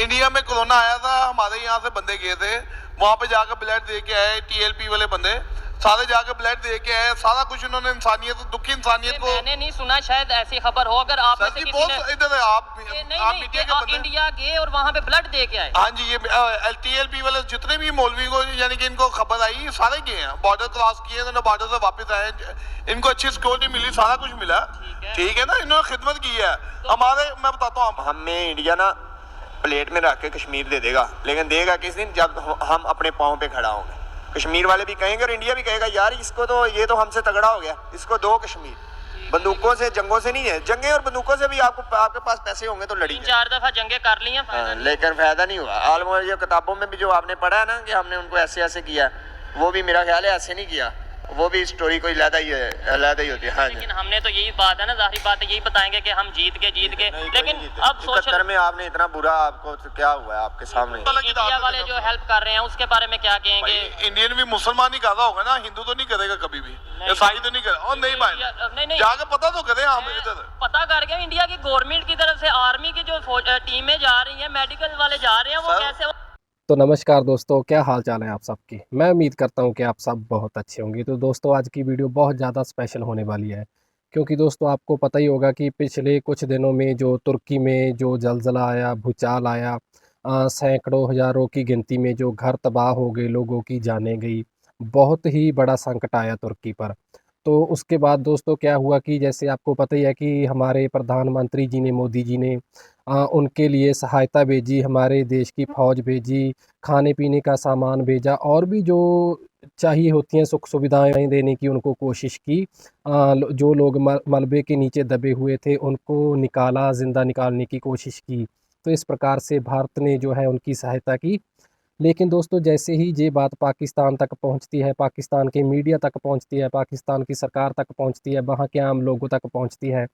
India में corona आया था, हमारे यहाँ से बंदे गए थे, वहाँ पे जाकर ब्लड दे के आए, टीएलपी वाले बंदे सारे जाकर ब्लड दे के आए, सारा कुछ उन्होंने इंसानियत, दुखी इंसानियत को। मैंने नहीं सुना, शायद ऐसी खबर हो, अगर आप में से किसी ने इधर है, आप मीडिया के बंदे इंडिया गए और वहाँ पे ब्लड दे के आए। हाँ जी, ये टीएलपी वाले जितने भी मौलवी को यानी कि इनको खबर आई, सारे गए हैं, बॉर्डर क्रॉस किए, इन्होंने बॉर्डर से वापस आए, इनको अच्छी सिक्योरिटी मिली, सारा कुछ मिला, ठीक है ना, इन्होंने खिदमत की है हमारे। मैं बताता हूँ, हमें इंडिया ना प्लेट में रख के कश्मीर दे देगा, लेकिन देगा किस दिन, जब हम अपने पाँव पे खड़ा होंगे। कश्मीर वाले भी कहेंगे और इंडिया भी कहेगा यार इसको तो, ये तो हमसे तगड़ा हो गया, इसको दो कश्मीर। बंदूकों से, जंगों से नहीं है, जंगें और बंदूकों से भी आपके पास पैसे होंगे तो लड़ी 3-4 दफा जंगे कर ली हैं, लेकिन फायदा नहीं हुआ। ऑलमोस्ट ये किताबों में भी जो आपने पढ़ा है ना कि हमने उनको ऐसे ऐसे किया, वो भी मेरा ख्याल है ऐसे नहीं किया, वो भी स्टोरी कोई अलग ही होती है। हाँ, लेकिन हमने तो यही बात है ना, जाहिर बात है, यही बताएंगे कि हम जीत के लेकिन अब सोशल में आपने इतना बुरा, आपको तो क्या हुआ है आपके सामने? इंडिया वाले जो हेल्प कर रहे हैं उसके बारे में क्या कहेंगे? इंडियन भी मुसलमान ही कर रहा होगा ना, हिंदू तो नहीं करेगा कभी भी, ईसाई तो नहीं करेगा। और नहीं भाई, नहीं जाके पता तो करें, हम इधर पता कर गए इंडिया की गवर्नमेंट की तरफ से आर्मी की जो टीमें जा रही हैं, मेडिकल वाले जा रहे हैं, वो कैसे? तो नमस्कार दोस्तों, क्या हाल चाल है आप सबकी। मैं उम्मीद करता हूं कि आप सब बहुत अच्छे होंगे। तो दोस्तों, आज की वीडियो बहुत ज़्यादा स्पेशल होने वाली है, क्योंकि दोस्तों आपको पता ही होगा कि पिछले कुछ दिनों में जो तुर्की में जो ज़लज़ला आया, भूचाल आया, सैकड़ों हज़ारों की गिनती में जो घर तबाह हो गए, लोगों की जानें गई, बहुत ही बड़ा संकट आया तुर्की पर। तो उसके बाद दोस्तों क्या हुआ कि जैसे आपको पता ही है कि हमारे प्रधानमंत्री जी ने, मोदी जी ने उनके लिए सहायता भेजी, हमारे देश की फ़ौज भेजी, खाने पीने का सामान भेजा, और भी जो चाहिए होती हैं सुख सुविधाएं देने की उनको कोशिश की। जो लोग मलबे के नीचे दबे हुए थे उनको निकाला, ज़िंदा निकालने की कोशिश की। तो इस प्रकार से भारत ने जो है उनकी सहायता की। लेकिन दोस्तों जैसे ही ये बात पाकिस्तान तक पहुंचती है, पाकिस्तान के मीडिया तक पहुंचती है, पाकिस्तान की सरकार तक पहुंचती है, वहाँ के आम लोगों तक पहुंचती है,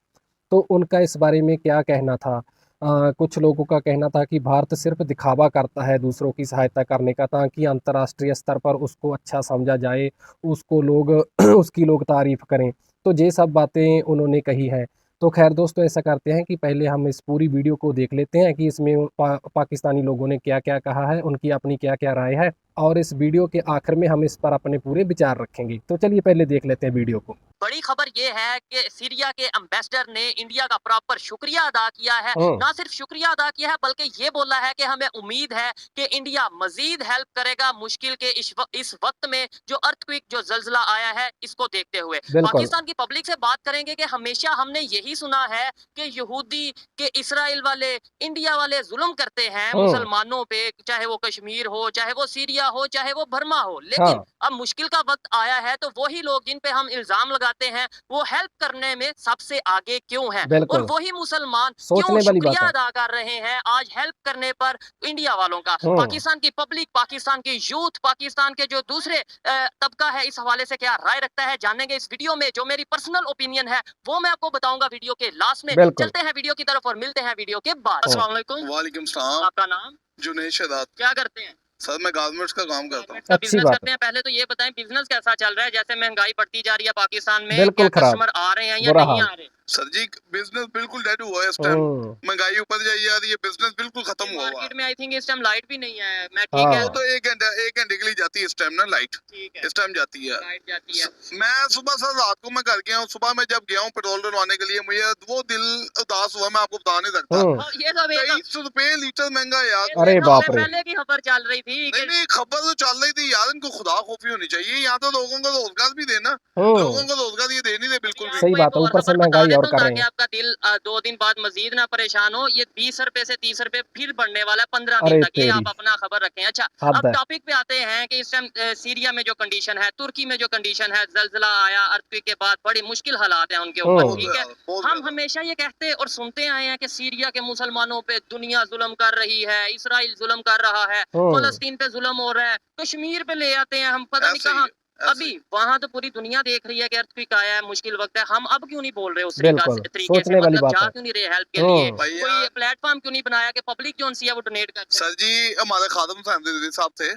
तो उनका इस बारे में क्या कहना था? कुछ लोगों का कहना था कि भारत सिर्फ दिखावा करता है दूसरों की सहायता करने का, ताकि अंतर्राष्ट्रीय स्तर पर उसको अच्छा समझा जाए, उसको लोग उसकी लोग तारीफ़ करें। तो ये सब बातें उन्होंने कही हैं। तो खैर दोस्तों, ऐसा करते हैं कि पहले हम इस पूरी वीडियो को देख लेते हैं कि इसमें पाकिस्तानी लोगों ने क्या क्या कहा है, उनकी अपनी क्या क्या राय है, और इस वीडियो के आखिर में हम इस पर अपने पूरे विचार रखेंगे। तो चलिए पहले देख लेते हैं वीडियो को। बड़ी खबर ये है कि सीरिया के एम्बेसडर ने इंडिया का प्रॉपर शुक्रिया अदा किया है। ना सिर्फ शुक्रिया अदा किया है, बल्कि ये बोला है कि हमें उम्मीद है कि इंडिया मजीद हेल्प करेगा मुश्किल के इस वक्त में, जो अर्थक्वेक, जो जल्जला आया है, इसको देखते हुए। पाकिस्तान की पब्लिक से बात करेंगे कि हमेशा हमने यही सुना है कि यहूदी के इस्राइल वाले, इंडिया वाले जुल्म करते हैं मुसलमानों पे, चाहे वो कश्मीर हो, चाहे वो सीरिया हो, चाहे वो बर्मा हो। लेकिन अब मुश्किल का वक्त आया है तो वही लोग जिन पे हम इल्जाम लगाते हैं वो हेल्प करने में सबसे आगे क्यों हैं, और वही मुसलमान क्यों शुक्रिया अदा कर रहे हैं आज हेल्प करने पर इंडिया वालों का। पाकिस्तान की पब्लिक, पाकिस्तान की यूथ, पाकिस्तान के जो दूसरे तबका है, इस हवाले से क्या राय रखता है जानेंगे इस वीडियो में। जो मेरी पर्सनल ओपिनियन है वो मैं आपको बताऊंगा वीडियो के लास्ट में। चलते हैं वीडियो की तरफ और मिलते हैं वीडियो के बाद। अस्सलाम वालेकुम। वालेकुम सलाम। आपका नाम? जुनैद शहजाद। क्या करते हैं? सर मैं गारमेंट्स का काम करता हूँ। बिजनेस करते हैं। पहले तो ये बताएं बिजनेस कैसा चल रहा है? जैसे महंगाई बढ़ती जा रही है पाकिस्तान में, क्या कस्टमर आ रहे हैं या नहीं आ रहे? सर जी बिजनेस बिल्कुल डेड हुआ है इस टाइम, महंगाई ऊपर जाई जा रही है, बिजनेस बिल्कुल खत्म हुआ है। मार्केट में आई थिंक इस टाइम लाइट भी नहीं है। मैं ठीक है, वो तो एक घंटे के लिए जाती है इस टाइम ना लाइट, इस टाइम जाती है लाइट जाती है। मैं सुबह सर रात को मैं घर गया हूँ, सुबह मैं जब गया हूँ पेट्रोल डलवाने के लिए, मुझे वो दिल उदास हुआ, मैं आपको बता नहीं सकता। ये सब 23 लीटर महंगा है यार। अरे बाप रे, पहले की खबर चल रही थी। नहीं खबर तो चल रही थी यार, इनको खुदा खौफी होनी चाहिए। यहाँ तो लोगों को रोजगार भी देना, लोगों को रोजगार ये दे नहीं दे बिल्कुल भी। सही बात है, ऊपर से महंगाई और कर रहे हैं। आपका दिल 2 दिन बाद मजीद ना परेशान हो। ये 20 रुपए से 30 रुपए फिर बढ़ने वाला है 15 दिन तक, ये आप अपना खबर रखें। अच्छा, अब टॉपिक पे आते हैं कि इस टाइम सीरिया में जो कंडीशन है, तुर्की में जो कंडीशन है, जल्जला आया, अर्थक्वेक के बाद बड़ी मुश्किल हालात है उनके ऊपर, ठीक है। हम हमेशा ये कहते और सुनते आए हैं कि सीरिया के मुसलमानों पे दुनिया जुल्म कर रही है, इसराइल जुल्म कर रहा है, फलस्तीन पे जुल्म हो रहा है, कश्मीर पे ले आते हैं हम, पता नहीं कहाँ। अभी वहाँ तो पूरी दुनिया देख रही है कि अर्थक्वेक आया है, मुश्किल वक्त है, हम अब क्यों नहीं बोल रहे उस तरीके से, मतलब जा क्यों नहीं रहे हेल्प के लिए? कोई प्लेटफॉर्म क्यों नहीं बनाया कि पब्लिक जो है वो डोनेट कर? सर जी हमारे खादम साहब थे,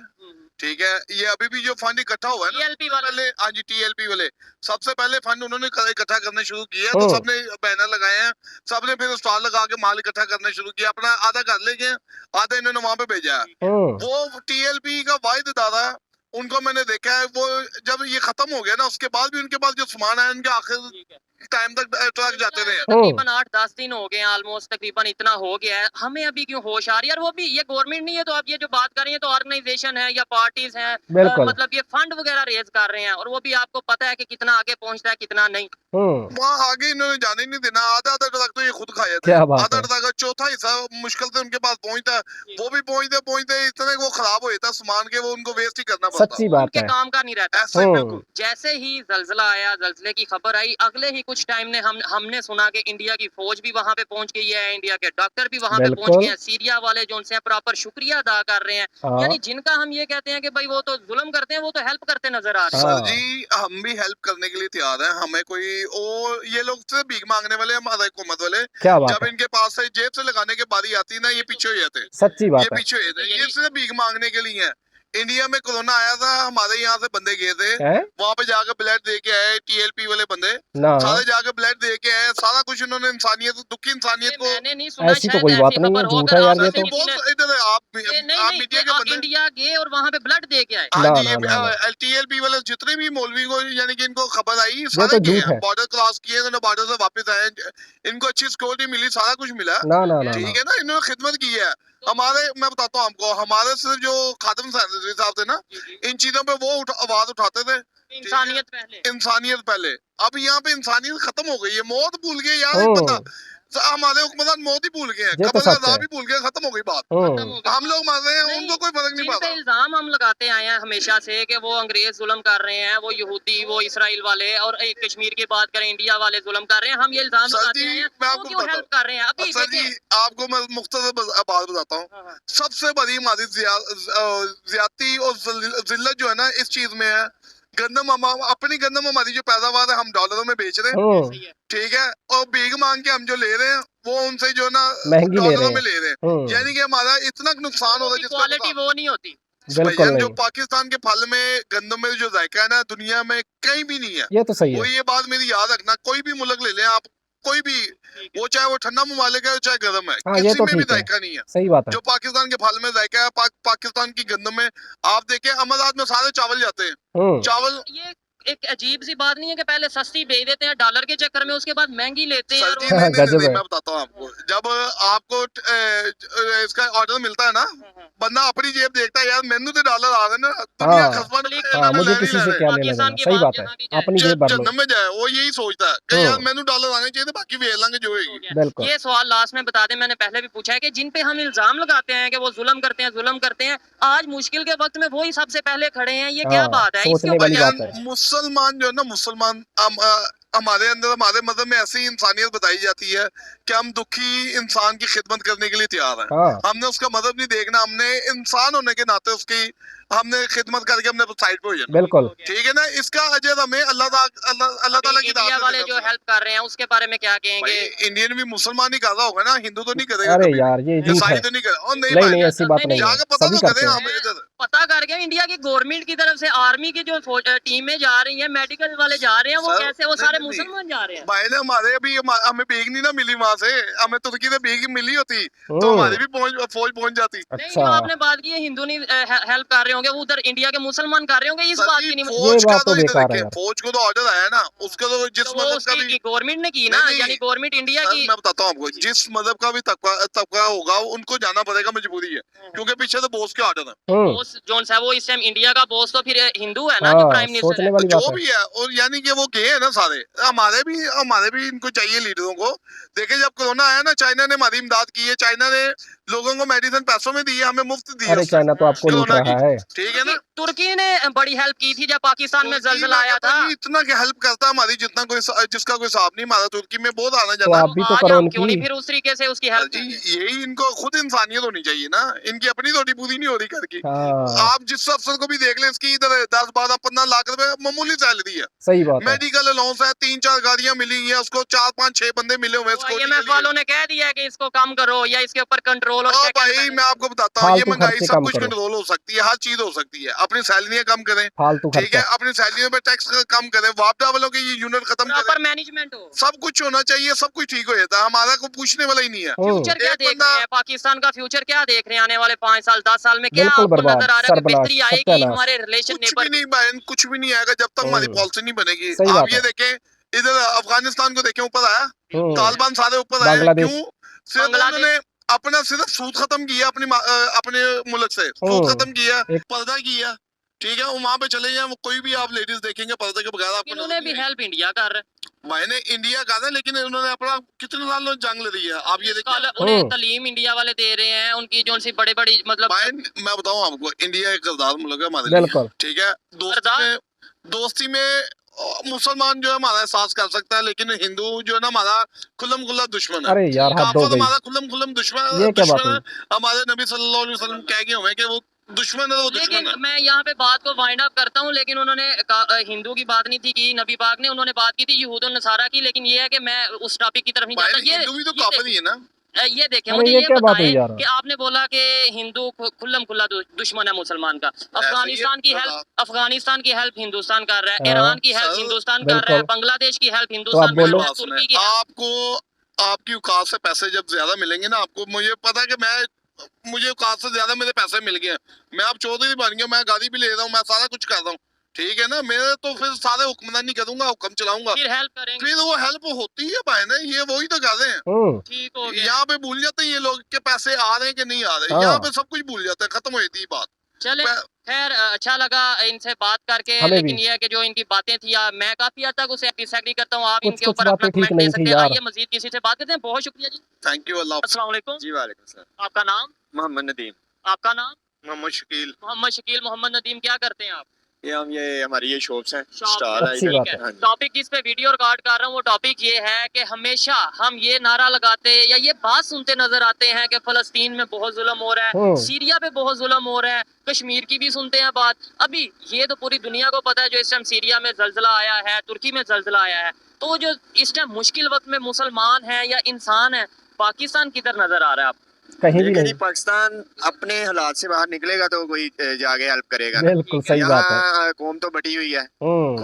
ठीक है, ये अभी भी जो फंड इकट्ठा हुआ है ना, TLP वाले। पहले हाँ जी TLP वाले सबसे पहले फंड उन्होंने इकट्ठा करने शुरू किया, तो सबने बैनर लगाए हैं, सबने फिर स्टॉल लगा के माल इकट्ठा करने शुरू किया, अपना आधा घर ले गए, आधा इन्होंने वहां पे भेजा है। वो TLP का वाहिद इदारा, उनको मैंने देखा है, वो जब ये खत्म हो गया ना उसके बाद भी उनके पास जो सामान है उनके आखिर टाइम तक ट्रक जाते रहे। तकरीबन 8-10 दिन हो गए ऑलमोस्ट, तकरीबन इतना हो गया है, हमें अभी क्यों होश आ रही है? और वो भी ये गवर्नमेंट नहीं है, तो आप ये जो बात कर रही हैं तो ऑर्गेनाइजेशन है या पार्टीज हैं, मतलब ये फंड वगैरह रेज कर रहे हैं, और वो भी आपको पता है कि कितना आगे पहुंचता है कितना नहीं। वहाँ आगे इन्होंने जाने ही नहीं देना, आधा ट्रक तो ये खुद खाया था, आधा ट्रक का चौथा हिस्सा मुश्किल से उनके पास पहुंचता, वो भी पहुंचते पहुंचते इतने वो खराब हो जाता सामान के, वो उनको वेस्ट ही करना पड़ता। सच्ची बात उनके है, काम का नहीं रहता। ऐसे बिल्कुल। जैसे ही जल्जला आया, जल्जले की खबर आई, अगले ही कुछ टाइम ने हमने सुना कि इंडिया की फौज भी वहां पे पहुंच गई है, इंडिया के डॉक्टर भी वहां पे पहुंच गए हैं, सीरिया वाले जो उनसे प्रॉपर शुक्रिया अदा कर रहे हैं, यानी जिनका हम ये कहते हैं कि भाई वो तो जुल्म करते हैं, वो तो हेल्प करते नजर आ रहे हैं। सर जी हम भी हेल्प करने के लिए तैयार हैं, हमें कोई और ये लोग से भीख मांगने वाले हमारे हुकूमत वाले, क्या बात जब इनके पास से जेब से लगाने के बारी आती ना, ये पीछे हो जाते हैं। सच्ची बात ये है, पीछे हो जाते हैं, ये सिर्फ भीख मांगने के लिए है। इंडिया में कोरोना आया था, हमारे यहाँ से बंदे गए थे, वहाँ पे जाकर ब्लड दे के आए, TLP वाले बंदे सारे जाकर ब्लड दे के आए, सारा कुछ उन्होंने इंसानियत, दुखी इंसानियत को। मैंने नहीं सुना, ऐसी तो कोई बात नहीं है, झूठ है यार ये तो। इधर आप मीडिया के बंदे इंडिया गए और वहां पे ब्लड दे के आए। हाँ जी, TLP वाले जितने भी मौलवी को यानी कि इनको खबर आई, सारे गए हैं, बॉर्डर क्रॉस किए, बॉर्डर से वापस आए, इनको अच्छी सिक्योरिटी मिली, सारा कुछ मिला, ठीक है ना, इन्होंने खिदमत की है। हमारे मैं बताता हूँ आपको, हमारे सिर्फ जो खादिम साहब थे ना, इन चीजों पे वो आवाज उठाते थे, इंसानियत पहले। अब यहाँ पे इंसानियत खत्म हो गई है, मौत भूल गए यार, एक बंदा हमारे हुक्मरान मौत ही भूल गए हैं, कब्र का अज़ाब ही भूल गए, खत्म हो गई बात। हम लोग मर रहे हैं, उनको कोई फर्क नहीं पड़ता। इल्जाम हम लगाते आए हैं हमेशा से कि वो अंग्रेज जुल्म कर रहे हैं, वो यहूदी, वो इसराइल वाले, और कश्मीर की बात करें इंडिया वाले जुल्म कर रहे हैं, हम ये इल्जाम लगाते हैं, वो क्यों हेल्प कर रहे हैं? अभी सर जी आपको मैं मुख्तसर बात बताता हूँ, सबसे बड़ी हमारी ज्यादती और जिल्लत जो है ना इस चीज में है, गंदम अपनी गंदम हमारी जो पैदावार है हम डॉलरों में बेच रहे हैं, ठीक है, और भीख मांग के हम जो ले रहे हैं वो उनसे जो ना डॉलरों में ले रहे हैं, यानी कि हमारा इतना नुकसान हो रहा है, क्वालिटी वो नहीं होती। जो पाकिस्तान के फल में गंदम में जो जायका है ना दुनिया में कहीं भी नहीं है, ये तो सही है। वो ये बात मेरी याद रखना, कोई भी मुल्क ले लें आप, कोई भी, वो चाहे वो ठंडा ममालिक है चाहे गर्म है, किसी में भी जायका नहीं है, सही बात है। जो पाकिस्तान के फल में जायका है, पाकिस्तान की गंदम में आप देखें, अमरनाथ में सारे चावल जाते हैं, चावल। ये एक अजीब सी बात नहीं है कि पहले सस्ती बेच देते हैं डॉलर के चक्कर में, उसके बाद महंगी लेते हैं। नहीं, मैं बताता हूँ आपको, जब आपको इसका ऑर्डर मिलता है ना, बंदा अपनी जेब देखता है, यार मेनू तो डॉलर आ रहे ना, मुझे किसी से क्या लेना देना, सही बात है, अपनी जेब भर लो। जन्नत में जाए वो यही सोचता है कि यार मेनू डॉलर आने चाहिए, बाकी वेच लांगे जो है। ये सवाल लास्ट में बता दें, मैंने पहले भी पूछा है कि जिन पे हम इल्जाम लगाते हैं कि वो जुल्म करते हैं, आज मुश्किल के वक्त में वही सबसे पहले खड़े हैं, ये क्या बात है? मुसलमान जो है ना, मुसलमान हमारे अंदर, हमारे मजहब में ऐसी इंसानियत बताई जाती है कि हम दुखी इंसान की खिदमत करने के लिए तैयार हैं। हमने उसका मजहब नहीं देखना, हमने इंसान होने के नाते उसकी हमने खिदमत करके हमने साइड पे हो जाना, बिल्कुल ठीक है ना। इसका अजर हमें अल्लाह ताला की इंडिया वाले जो हेल्प कर रहे हैं उसके बारे में क्या कहेंगे? इंडियन भी मुसलमान ही कर रहा होगा ना, हिंदू तो नहीं करेगा। अरे यार ये झूठ है, तो नहीं करेगा, नहीं ऐसी बात नहीं है, पता सभी तो करते हैं। करें, पता करके इंडिया की गवर्नमेंट की तरफ से आर्मी की जो टीमें जा रही हैं, मेडिकल वाले जा रहे हैं, वो कैसे, वो सारे मुसलमान जा रहे हैं। भाई ने हमारे अभी हमें भीख नहीं ना मिली वहाँ से, हमें तुर्की से भीख मिली होती तो हमारी भी फौज पहुंच जाती। नहीं, जो आपने बात की है हिंदू नहीं हेल्प कर रहे होंगे, वो उधर इंडिया के मुसलमान कर रहे होंगे, इस बात की नहीं। फौज का तो बेकार है, फौज को तो ऑर्डर आया ना, उसका तो जिस मजहब का भी गवर्नमेंट ने की ना, यानी गवर्नमेंट इंडिया की। मैं बताता हूँ आपको, जिस मजहब का भी तबका होगा उनको जाना पड़ेगा, मजबूरी है, क्योंकि पीछे तो बॉस के ऑर्डर है। बॉस जोन है वो इस टाइम इंडिया का बॉस तो फिर हिंदू है ना, जो प्राइम मिनिस्टर जो भी है, और यानी कि वो गए है ना सारे, हमारे भी इनको चाहिए लीडरों को। देखिए जब कोरोना आया ना, चाइना ने हमारी इमदाद की है, चाइना ने लोगों को मेडिसिन पैसों में दी है, हमें मुफ्त दी है। अरे चाइना तो आपको लूट रहा है, ठीक है ना। तुर्की ने बड़ी हेल्प की थी जब पाकिस्तान में ज़लज़ला आया था, इतना क्या हेल्प करता है हमारी, जितना कोई जिसका कोई हिसाब नहीं। हमारा तुर्की में बहुत आना जाता है, क्यों नहीं फिर उस तरीके से उसकी हेल्प? यही इनको खुद इंसानियत होनी चाहिए ना, इनकी अपनी रोटी पूरी नहीं हो रही घर की। हाँ आप जिस अफसर को भी देख लें, इसकी इधर 10, 12, 15 लाख रुपए मामूली सैलरी है। सही बात है। मेडिकल अलाउंस है, 3-4 गाड़ियां मिली हैं उसको, 4, 5, 6 बंदे मिले हुए हैं तो IMF वालों ने कह दिया है कि इसको कम करो या इसके ऊपर कंट्रोल और ओ check and भाई balance। मैं आपको बताता हूँ, ये फालतू महंगाई खर्चे सब कम कुछ करो। कंट्रोल हो सकती है, हर चीज हो सकती है। अपनी सैलरियां कम करें, फालतू ठीक है, खर्चा। अपनी सैलरियों पे टैक्स कम करें, वापडा वालों के ये यूनिट खत्म प्रॉपर करें, मैनेजमेंट हो। सब कुछ होना चाहिए, सब कुछ ठीक हो जाता है, हमारा कोई पूछने वाला ही नहीं है। फ्यूचर क्या एक देख बंदा- रहे हैं, पाकिस्तान का फ्यूचर क्या देख रहे हैं आने वाले 5 साल 10 साल में? क्या बिल्कुल आपको बर्बाद, नजर आ रहा है कि सर्वनाश, बेहतरी आएगी सत्यानाश। हमारे रिलेशन कुछ नेबर भी नहीं बहन, कुछ भी नहीं आएगा जब तक हमारी पॉलिसी नहीं बनेगी। सही आप बात ये है। देखें, इधर अफगानिस्तान को देखें, ऊपर आया, तालिबान सारे ऊपर आए, बांग्लादेश। क्यों? सिर्फ बांग्लादेश। उन्होंने अपना सिर्फ सूद खत्म किया, अपने मुल्क से सूद खत्म किया, पर्दा किया, ठीक है। वहां पे चले जाए, कोई भी आप लेडीज देखेंगे पर्दे के बगैर आपको इन्होंने भी हेल्प इंडिया कर रहे हैं। मैंने इंडिया का था, लेकिन उन्होंने अपना कितने साल जंग लड़ी है, आप ये कल देखिए। उन्हें तालीम इंडिया वाले दे रहे हैं, उनकी जो सी बड़े बड़ी मतलब मैं बताऊं आपको, इंडिया एक करदार मुल्क है हमारे बिल्कुल। लिए, ठीक है। दोस्ती में मुसलमान जो है हमारा एहसास कर सकता है, लेकिन हिंदू जो है ना हमारा खुल्लम खुल्ला दुश्मन है। अरे यार हद हो काफिर गई। हमारा खुल्लम खुल्लम दुश्मन ये क्या बात दुश्मन है। हमारे नबी सल्लल्लाहु अलैहि वसल्लम कह गए हुए हैं कि वो दुश्मन है, वो दुश्मन लेकिन है। मैं यहाँ पे बात को वाइंड अप करता हूँ, लेकिन उन्होंने हिंदू की बात नहीं थी की, नबी पाक ने उन्होंने बात की थी यहूद और नसारा की, लेकिन ये है कि मैं उस टॉपिक की तरफ नहीं जाता। हिंदू भी तो काफिर ही है ना। ये देखें, अरे मुझे ये ये क्या बात हुई बताएं यार? कि आपने बोला कि हिंदू खुल्लम खुल्ला दुश्मन है मुसलमान का। अफगानिस्तान की हेल्प हिंदुस्तान कर रहा है, हाँ। ईरान की हेल्प सर, हिंदुस्तान कर रहा है, बिल्कुल। बांग्लादेश की हेल्प हिंदुस्तान कर बोलो। रहा है, तुर्की की help- आपको आपकी औकात से पैसे जब ज्यादा मिलेंगे ना, आपको, मुझे पता है कि मुझे औकात से ज्यादा मेरे पैसे मिल गए हैं, मैं अब चौधरी बन गया, मैं गाड़ी भी ले रहा हूँ, मैं सारा कुछ कर रहा हूँ, ठीक है ना। मेरे तो फिर सारे हुक्मरानी करूंगा, हुक्म चलाऊंगा, फिर हेल्प करेंगे। फिर वो हेल्प होती है भाई ना, ये वही तो कर रहे हैं। ठीक हो गया। यहाँ पे भूल जाते हैं ये लोग कि पैसे आ रहे हैं कि नहीं आ रहे, हाँ। यहाँ पे सब कुछ भूल जाते हैं, खत्म हो जाती है बात। चले खैर, अच्छा लगा इनसे बात करके, हमें लेकिन भी। ये है कि जो इनकी बातें थी, मैं काफी हद तक उसे डिसएग्री करता हूँ। आप कुछ- इनके कुछ ऊपर अपना बातें ठीक कमेंट दे नहीं सकते थी हैं। यार। आइए मजीद किसी से बात करते हैं। बहुत शुक्रिया जी। थैंक यू, अल्लाह। अस्सलाम वालेकुम। जी वालेकुम सर। आपका नाम? मोहम्मद नदीम। आपका नाम? मोहम्मद शकील। मोहम्मद शकील। मोहम्मद नदीम, क्या करते हैं आप? ये हमारी ये शॉप्स हैं, शॉप स्टॉल है, है अच्छी इधर। बात ठीक है। हाँ जी। टॉपिक जिस पे वीडियो रिकॉर्ड कर रहा हूँ वो टॉपिक ये है कि हमेशा हम ये नारा लगाते या ये बात सुनते नजर आते हैं कि फलस्तीन में बहुत जुल्म हो रहा है, सीरिया पे बहुत जुल्म हो रहा है, कश्मीर की भी सुनते हैं बात। अभी ये तो पूरी दुनिया को पता है, जो इस टाइम सीरिया में जल्जला आया है, तुर्की में जल्जला आया है, तो जो इस टाइम मुश्किल वक्त में मुसलमान है या इंसान है, पाकिस्तान किधर नजर आ रहा है आप? कहीं भी लेकिन नहीं। पाकिस्तान अपने हालात से बाहर निकलेगा तो कोई जाके हेल्प करेगा ना। बिल्कुल सही बात है। यहाँ कौम तो बटी हुई है,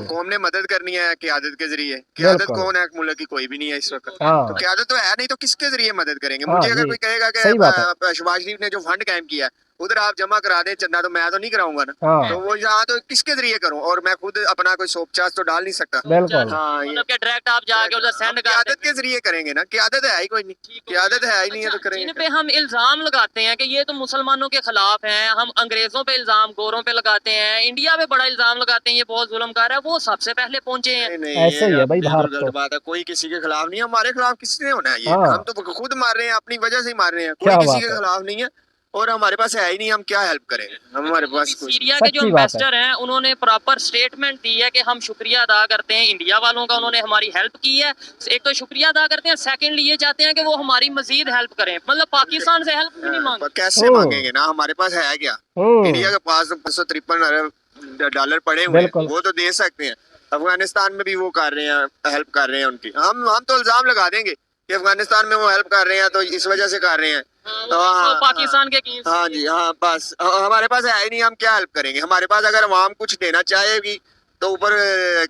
कौम ने मदद करनी है क्यादत के जरिए। क्यादत बिल्कुल। कौन है मुल्क की? कोई भी नहीं है इस वक्त। हाँ। तो क्यादत तो है नहीं, तो किसके जरिए मदद करेंगे? हाँ, मुझे अगर ये कोई कहेगा सही बात है। कि शहबाज शरीफ ने जो फंड कायम किया है उधर आप जमा करा दे चंदा, तो मैं तो नहीं कराऊंगा ना। हाँ। तो वो यहाँ तो किसके जरिए करूँ? और मैं खुद अपना कोई सोप चार्ज तो डाल नहीं सकता। बिल्कुल। हाँ, मतलब कि डायरेक्ट आप जाके उधर सेंड कर क्यादत दें। के जरिए करेंगे ना। क्यादत है ही कोई नहीं, क्यादत है ही नहीं है तो अच्छा, जिन करेंगे। पे हम इल्जाम लगाते हैं कि ये तो मुसलमानों के खिलाफ हैं, हम अंग्रेजों पे इल्जाम गोरों पे लगाते हैं, इंडिया पे बड़ा इल्जाम लगाते हैं ये बहुत जुल्म कर रहा है, वो सबसे पहले पहुंचे हैं। नहीं, ऐसे ही है भाई, बिल्कुल भारत गलत तो। बात है। कोई किसी के खिलाफ नहीं है, हमारे खिलाफ किसने होना है? ये हाँ। हम तो खुद मार रहे हैं, अपनी वजह से ही मार रहे हैं, क्या कोई किसी बात के है। खिलाफ नहीं है। और हमारे पास है ही नहीं, हम क्या हेल्प करेंगे? हमारे पास कुछ सीरिया के जो सच्ची बात है। इन्वेस्टर हैं उन्होंने प्रॉपर स्टेटमेंट दी है कि हम शुक्रिया अदा करते हैं इंडिया वालों का, उन्होंने हमारी हेल्प की है। एक तो शुक्रिया अदा करते हैं, सेकंडली ये चाहते हैं कि वो हमारी मजीद हेल्प करें, मतलब पाकिस्तान से हेल्प भी नहीं मांग। कैसे मांगेंगे ना? हमारे पास है क्या? इंडिया के पास तो 553 अरब डॉलर पड़े हुए हैं, बिल्कुल। वो तो दे सकते हैं। अफगानिस्तान में भी वो कर रहे हैं, हेल्प कर रहे हैं उनकी। हम तो इल्जाम लगा देंगे कि अफगानिस्तान में वो हेल्प कर रहे हैं तो इस वजह से कर रहे हैं। तो वो पाकिस्तान के against हाँ जी, हाँ, बस हमारे पास है ही नहीं, हम क्या हेल्प करेंगे? हमारे पास अगर अवाम कुछ देना चाहेगी तो ऊपर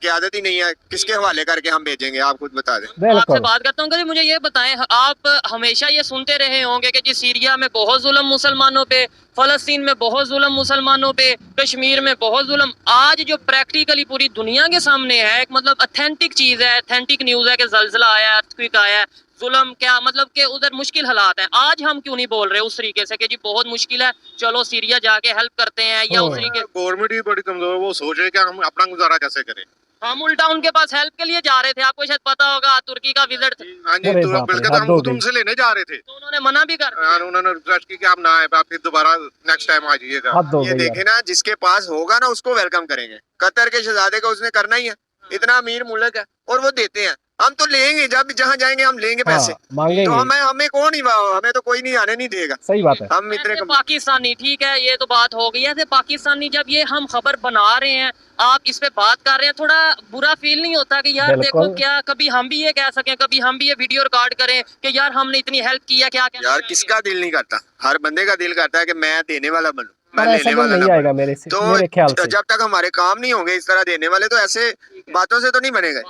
क़यादत ही नहीं है, किसके हवाले करके हम भेजेंगे? आप खुद बता दें। आपसे बिल्कुल। बात करता हूँ कि मुझे ये बताएं, आप हमेशा ये सुनते रहे होंगे कि जी सीरिया में बहुत जुल्म मुसलमानों पे, फलस्तीन में बहुत जुल्म मुसलमानों पे, कश्मीर में बहुत जुल्म। आज जो प्रैक्टिकली पूरी दुनिया के सामने है, एक मतलब अथेंटिक चीज़ है, अथेंटिक न्यूज़ है कि जल्जला आया, अर्थक्वेक आया है, जुल्म क्या मतलब कि उधर मुश्किल हालात हैं। आज हम क्यों नहीं बोल रहे उस तरीके से कि जी बहुत मुश्किल है, चलो सीरिया जाके हेल्प करते हैं, या उस तरीके गवर्नमेंट भी बड़ी कमजोर है, वो सोच रहे कि हम अपना गुजारा कैसे करें। हम उल्टा उनके पास हेल्प के लिए जा रहे थे। आपको शायद पता होगा तुर्की का विजिट था, हाँ जी, अरे तो बाप रे, बल्कि हद हम हो खुद गई। उनसे लेने जा रहे थे, तो उन्होंने मना भी कर दिया। और उन्होंने रिक्वेस्ट की कि आप ना आए, आप फिर दोबारा नेक्स्ट टाइम आ जाइएगा। हद हो ये गई देखे यार। ना, जिसके पास होगा ना उसको वेलकम करेंगे। कतर के शहजादे को उसने करना ही है, इतना अमीर मुल्क है और वो देते हैं। हम तो लेंगे, जब जहाँ जाएंगे हम लेंगे पैसे। हाँ, मांगेंगे। तो हमें कौन ही, हमें तो कोई नहीं आने नहीं देगा। सही बात है। हम इतने ऐसे पाकिस्तानी, ठीक है ये तो बात हो गई है। ऐसे पाकिस्तानी जब ये हम खबर बना रहे हैं, आप इस पे बात कर रहे हैं, थोड़ा बुरा फील नहीं होता कि यार देखो बिल्कुल। क्या कभी हम भी ये कह सकें, कभी हम भी ये वीडियो रिकॉर्ड करें कि यार हमने इतनी हेल्प की है, क्या क्या यार किसका दिल नहीं करता, हर बंदे का दिल करता है कि मैं देने वाला बनूं, मैं पर ऐसा लेने दिन वाला नहीं ना आएगा बनूं। मेरे तो मेरे ख्याल से। जब तक हमारे काम नहीं होंगे इस तरह देने वाले, तो ऐसे बातों से तो नहीं बनेगा।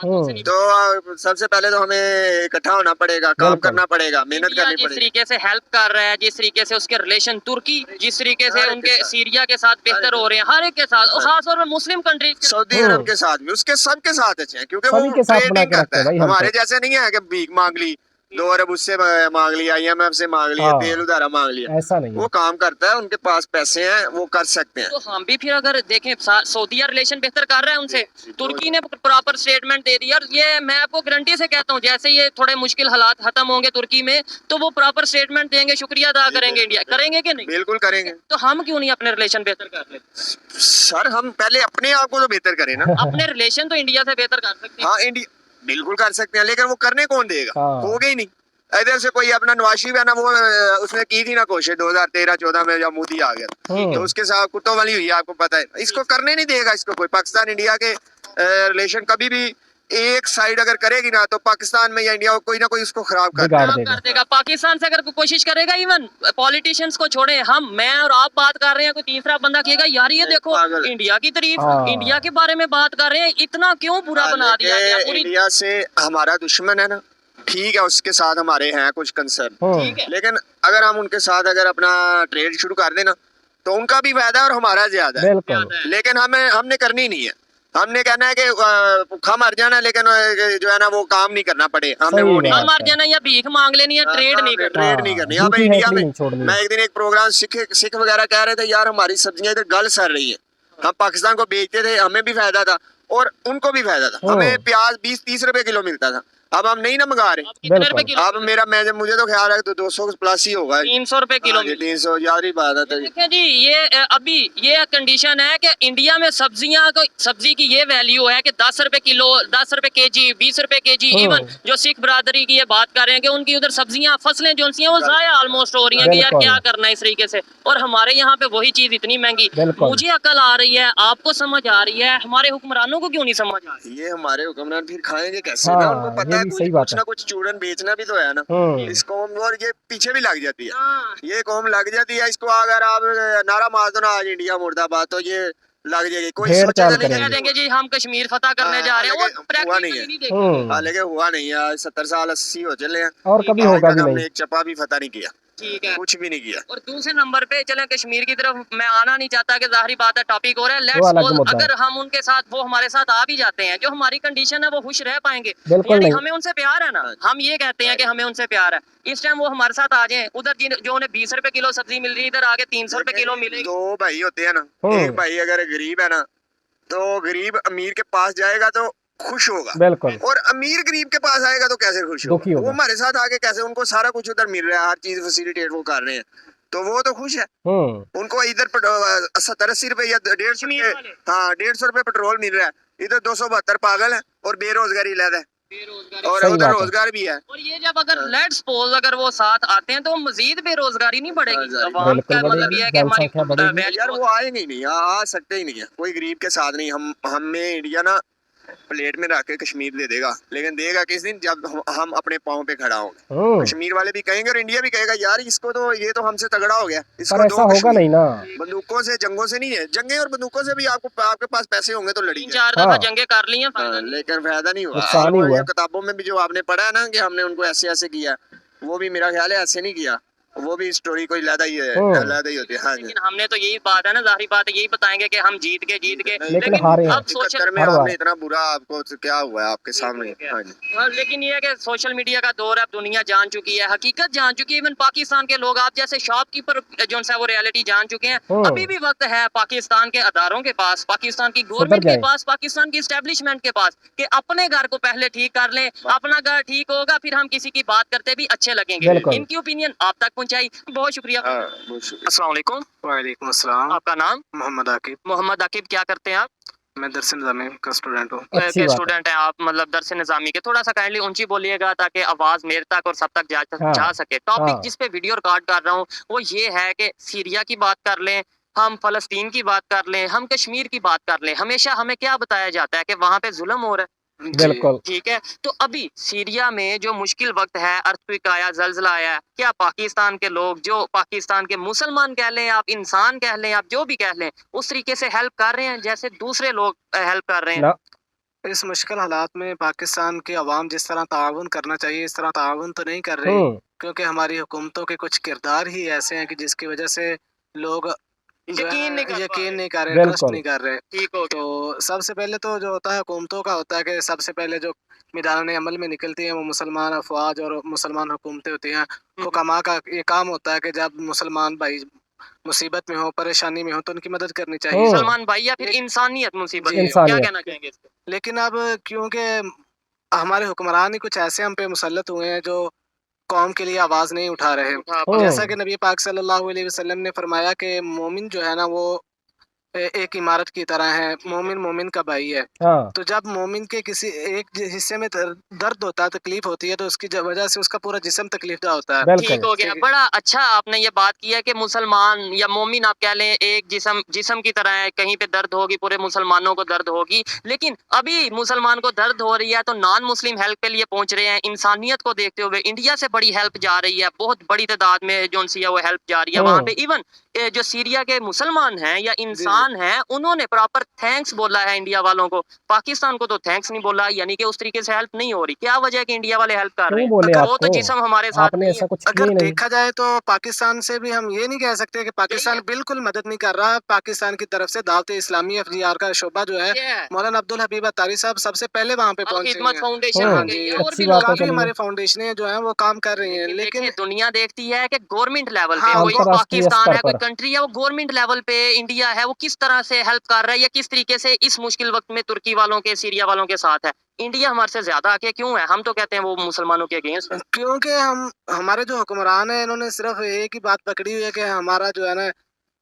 तो सबसे पहले तो हमें इकट्ठा होना पड़ेगा, काम बिल्कुल। करना पड़ेगा, मेहनत इंडिया करनी जिस पड़ेगी। तरीके से हेल्प कर रहा है, जिस तरीके से उसके रिलेशन तुर्की जिस तरीके से हर एक उनके के साथ। सीरिया के साथ बेहतर हो रहे हैं, हर एक के साथ, और खास तौर पर मुस्लिम कंट्रीज के सऊदी अरब के साथ भी, उसके सबके साथ अच्छे हैं, क्योंकि सभी वो के साथ बना ट्रेडिंग के रखते करता हैं भाई है। हम हमारे तो। जैसे नहीं है कि भीख मांग ली, 2 अरब उससे मांग लिया, IMF से मांग लिया, हाँ। तेल उधारा मांग लिया। ऐसा नहीं वो है। काम करता है, उनके पास पैसे हैं, वो कर सकते हैं। तो हम भी फिर अगर देखें सऊदीया रिलेशन बेहतर कर रहा है उनसे, तुर्की ने प्रॉपर स्टेटमेंट दे दिया, और ये मैं आपको गारंटी से कहता हूँ जैसे ये थोड़े मुश्किल हालात खत्म होंगे तुर्की में, तो वो प्रॉपर स्टेटमेंट देंगे, शुक्रिया अदा करेंगे, इंडिया करेंगे कि नहीं? बिल्कुल करेंगे। तो हम क्यों नहीं अपने रिलेशन बेहतर कर लेते? सर हम पहले अपने आप को तो बेहतर करें ना। अपने रिलेशन तो इंडिया से बेहतर कर सकते हैं। हाँ इंडिया बिल्कुल कर सकते हैं, लेकिन वो करने कौन देगा? हाँ। होगा ही नहीं। इधर से कोई अपना नवाज शरीफ है ना, वो उसने की थी ना कोशिश 2013-14 में, जब मोदी आ गया तो उसके साथ कुत्तों वाली हुई है, आपको पता है। इसको करने नहीं देगा इसको कोई। पाकिस्तान इंडिया के रिलेशन कभी भी एक साइड अगर करेगी ना, तो पाकिस्तान में या इंडिया कोई ना कोई उसको खराब कर बिगाड़ काम देगा। कर देगा। पाकिस्तान से अगर कोई कोशिश करेगा, इवन पॉलिटिशियंस को छोड़े, हम मैं और आप बात कर रहे हैं, कोई तीसरा बंदा कहेगा यार ये देखो पागल है। इंडिया की तारीफ, हाँ। इंडिया के बारे में बात कर रहे हैं, इतना क्यों बुरा बना दिया गया पूरी? इंडिया से हमारा दुश्मन है ना, ठीक है, उसके साथ हमारे हैं कुछ कंसर्न, ठीक है। लेकिन अगर हम उनके साथ अगर अपना ट्रेड शुरू कर देना, तो उनका भी फायदा है और हमारा ज्यादा है। बिल्कुल। लेकिन हमने करनी नहीं है। हमने कहना है कि भूखा मर जाना, लेकिन जो है ना वो काम नहीं करना पड़े। हमने सही वो बात नहीं हम मर जाना या भीख मांग लेनी है, ट्रेड नहीं करना। ट्रेड नहीं करनी। अब झूठी इंडिया हैकली में नहीं छोड़नी। मैं एक दिन एक प्रोग्राम सिख वगैरह कह रहे थे, यार हमारी सब्जियां इधर गल सड़ रही है। हम पाकिस्तान को बेचते थे, हमें भी फायदा था और उनको भी फायदा था। हमें प्याज 20-30 रुपए किलो मिलता था, अब हम नहीं ना मंगा रहे। अब कितने बिल्कुल। रुपए किलो? अब मुझे तो ख्याल है तो 200 प्लस ही होगा। 300 रुपए किलो। 300 यार ही बात है। देखिए जी, ये अभी ये कंडीशन है कि इंडिया में सब्जी की ये वैल्यू है कि 10 रुपए किलो, 10 रुपए केजी, 20 रुपए केजी। इवन जो सिख बरादरी की ये बात कर रहे हैं कि उनकी उधर सब्जियां, फसलें जो सी हैं वो जाया ऑलमोस्ट हो रही हैं कि यार बिल्कुल। क्या करना है इस तरीके से, और हमारे यहाँ पे वही चीज इतनी महंगी। बिल्कुल। मुझे अकल आ रही है, आपको समझ आ रही है, हमारे हुक्मरानों को क्यों नहीं समझ आ रही? ये हमारे हुक्मरान फिर खाएंगे कैसे हाँ, ना? उनको पता ये है भी कुछ सही बात कुछ है। ना कुछ चूरन बेचना भी तो है ना इस कौम, और ये पीछे भी लग जाती है। हाँ। ये कौम लग जाती है इसको। अगर आप नारा मार दो ना आज इंडिया मुर्दाबाद, तो ये लग जाएगी। कोई भेड़ सोचेगा चाल नहीं कह करेंगे। देंगे जी हम कश्मीर फतह करने जा रहे हैं, वो लेकिन हुआ प्रैक्टिकली नहीं है। नहीं देखते। हालांकि हुआ नहीं है। आज 70 साल 80 हो चले हैं, और कभी आज होगा तक भी हमने नहीं। एक चपा भी फतह नहीं किया, ठीक है। कुछ भी नहीं किया। और दूसरे नंबर पे चलें कश्मीर की तरफ, मैं आना नहीं चाहता कि जाहिर बात है टॉपिक हो रहा है। वो लेट्स अलग सपोज मुद्दा है। अगर हम उनके साथ, वो हमारे साथ आ भी जाते हैं, जो हमारी कंडीशन है वो खुश रह पाएंगे? बिल्कुल यानी नहीं। हमें उनसे प्यार है ना, हम ये कहते हैं कि हमें उनसे प्यार है। इस टाइम वो हमारे साथ आ जाएं, उधर जो उन्हें 20 रुपए किलो सब्जी मिल रही है, इधर आगे 300 रुपए किलो मिलेगी। 2 भाई होते हैं ना, एक भाई अगर गरीब है ना, तो गरीब अमीर के पास जाएगा तो खुश होगा, बिल्कुल। और अमीर गरीब के पास आएगा तो कैसे खुश दुखी होगा? होगा। वो हमारे साथ आके कैसे, उनको सारा कुछ उधर मिल रहा है, हर चीज फैसिलिटेट वो कर रहे हैं, तो वो तो खुश है। उनको इधर 70-80 रुपए या 150 रुपए, हाँ 150 रुपए पेट्रोल मिल रहा है, इधर 272 पागल है और बेरोजगारी लहदा है, और सही उधर बात है। रोजगार भी है। और ये जब अगर लेट्स सपोज अगर वो साथ आते हैं तो मजीद बेरोजगारी नहीं बढ़ेगी? हाँ, अवाम बिल्कुल का मतलब बढ़ेगी, ये है कि हमारी जनसंख्या बढ़ेगी। value यार वो आएंगे ही नहीं, आ सकते ही नहीं है, कोई गरीब के साथ नहीं। हमें इंडिया ना प्लेट में रख के कश्मीर दे देगा, लेकिन देगा किस दिन, जब हम अपने पाँव पे खड़ा होंगे। कश्मीर वाले भी कहेंगे और इंडिया भी कहेगा यार इसको तो, ये तो हमसे तगड़ा हो गया, इसको पर ऐसा दो होगा कश्मीर। नहीं ना। बंदूकों से, जंगों से नहीं है। जंगें और बंदूकों से भी आपके पास पैसे होंगे तो लड़ी 3-4 हाँ। दफा जंगे कर ली हैं, फायदा नहीं। लेकिन फायदा नहीं हुआ। नुकसान ही और ये हुआ। किताबों में भी जो आपने पढ़ा है ना कि हमने उनको ऐसे ऐसे किया, वो भी मेरा ख्याल है ऐसे नहीं किया, वो भी स्टोरी कोई लदा ही है, लदा ही होती है। हाँ जी। लेकिन हमने तो यही बात है ना, जाहिर बात है, यही बताएंगे कि हम जीत के लेकिन हारे हैं। अब सोशल 71 में हर बार। आपने इतना बुरा, आपको तो क्या हुआ है आपके सामने? हाँ जी। हाँ, लेकिन ये है कि सोशल मीडिया का दौर है, दुनिया जान चुकी है, हकीकत जान चुकी है। इवन पाकिस्तान के लोग, आप जैसे शॉपकीपर जो है वो रियलिटी जान चुके हैं। अभी भी वक्त है पाकिस्तान के अदारों के पास, पाकिस्तान की गवर्नमेंट के जाए। पास, पाकिस्तान की एस्टेब्लिशमेंट के पास, कि अपने घर को पहले ठीक कर लें। अपना घर ठीक होगा फिर हम किसी की बात करते भी अच्छे लगेंगे। बिल्कुल। इनकी ओपिनियन आप तक पहुंचाई, बहुत शुक्रिया। हाँ, बहुत शुक्रिया। अस्सलाम वालेकुम। वालेकुम अस्सलाम। आपका नाम? मोहम्मद आकिब। मोहम्मद आकिब, क्या करते हैं आप? मैं दरसिन निज़ामी का स्टूडेंट हूँ। अच्छी के बात है। स्टूडेंट हैं आप, मतलब दरस निज़ामी के। थोड़ा सा काइंडली ऊंची बोलिएगा ताकि आवाज मेरे तक और सब तक हाँ, जा सके। टॉपिक हाँ। जिस पे वीडियो रिकॉर्ड कर रहा हूँ वो ये है कि सीरिया की बात कर लें, हम फलस्तीन की बात कर लें, हम कश्मीर की बात कर लें, हमेशा हमें क्या बताया जाता है कि वहां पे जुल्म हो रहा है। जी। बिल्कुल। ठीक है, तो अभी सीरिया में जो मुश्किल वक्त है, अर्थक्वेक आया, जल्जला आया, क्या पाकिस्तान के लोग, जो पाकिस्तान के मुसलमान कह लें आप, इंसान कह लें आप, जो भी कह लें, उस तरीके से हेल्प कर रहे हैं जैसे दूसरे लोग हेल्प कर रहे हैं? ना इस मुश्किल हालात में पाकिस्तान की आवाम जिस तरह ताउन करना चाहिए, इस तरह ताउन तो नहीं कर रही, हुँ, क्योंकि हमारी हुकूमतों के कुछ किरदार ही ऐसे हैं कि जिसकी वजह से लोग जो है यकीन नहीं कर पा यकीन रहे। नहीं कर रहे, ट्रस्ट बिल्कुल। नहीं कर रहे। ठीक हो गया। तो सबसे पहले तो जो होता है हुकूमतों का होता है कि सबसे पहले जो मैदान अमल में निकलती हैं वो मुसलमान अफवाज और मुसलमान हुकूमतें होती हैं। हुकामा का ये काम होता है कि जब मुसलमान भाई मुसीबत में हो, परेशानी में हो, तो उनकी मदद करनी चाहिए। हुँ, मुसलमान भाई या फिर इंसानियत मुसीबत जी। में हो, क्या इंसानियत। कहना चाहेंगे इस पे? लेकिन अब क्योंकि हमारे हुक्मरान ही कुछ ऐसे हम पे मुसल्लत हुए हैं जो कौम के लिए आवाज़ नहीं उठा रहे। उठा हुँ, जैसा कि नबी पाक सल्लल्लाहु अलैहि वसल्लम ने फरमाया कि मोमिन जो है ना वो एक इमारत की तरह है, मोमिन मोमिन का भाई है। हाँ, तो जब मोमिन के किसी एक हिस्से में दर्द होता है, तकलीफ होती है, तो उसकी वजह से उसका पूरा जिस्म तकलीफदा होता है। ठीक बिल्कुल। हो गया। ठीक है। बड़ा अच्छा आपने ये बात की है कि मुसलमान या मोमिन आप कह लें एक जिस्म की तरह है, कहीं पे दर्द होगी पूरे मुसलमानों को दर्द होगी। लेकिन अभी मुसलमान को दर्द हो रही है तो नॉन मुस्लिम हेल्प के लिए पहुंच रहे हैं। इंसानियत को देखते हुए इंडिया से बड़ी हेल्प जा रही है, बहुत बड़ी तादाद में जो सी है वो हेल्प जा रही है। वहाँ पे हुँ, इवन जो सीरिया के मुसलमान हैं या जी, जी। इंसान हैं, उन्होंने प्रॉपर थैंक्स बोला है इंडिया वालों को। पाकिस्तान को तो थैंक्स नहीं बोला, यानी कि उस तरीके से हेल्प नहीं हो रही। क्या वजह है कि इंडिया वाले हेल्प कर रहे क्यों हैं? बोले अगर वो तो आपको? जिस्म हमारे साथ आपने नहीं है। ऐसा कुछ किया अगर ही नहीं। देखा जाए तो पाकिस्तान से भी हम ये नहीं कह सकते कि पाकिस्तान बिल्कुल मदद नहीं कर रहा। पाकिस्तान की तरफ से दावत इस्लामी एफजीआर का शोबा जो है, ये है। मौलाना अब्दुल हबीब अत्तारी साहब सबसे पहले वहाँ पे अल पहुंचे खिदमत हैं। फाउंडेशन हाँ हो हुँ, गई जी, या और अच्छी भी बात लोग है काफी हैं। चलिए। हमारी फाउंडेशनें जो हैं वो काम कर रही हैं, लेकिन लेकिन देखिए दुनिया देखती है कि गवर्नमेंट लेवल पे हाँ कोई वो अंतर्राष्ट्रीय पाकिस्तान स्तर है, कोई पर। कंट्री है, वो गवर्नमेंट लेवल पे इंडिया है, वो किस तरह से हेल्प कर रहा है या किस तरीके से इस मुश्किल वक्त में तुर्की वालों के, सीरिया वालों के साथ है। इंडिया हमारे से ज्यादा आगे क्यों है? हम तो कहते हैं वो मुसलमानों के अगेंस्ट है। क्योंकि हम हमारे जो हुक्मरान हैं इन्होंने सिर्फ एक ही बात पकड़ी हुई है कि हमारा जो है ना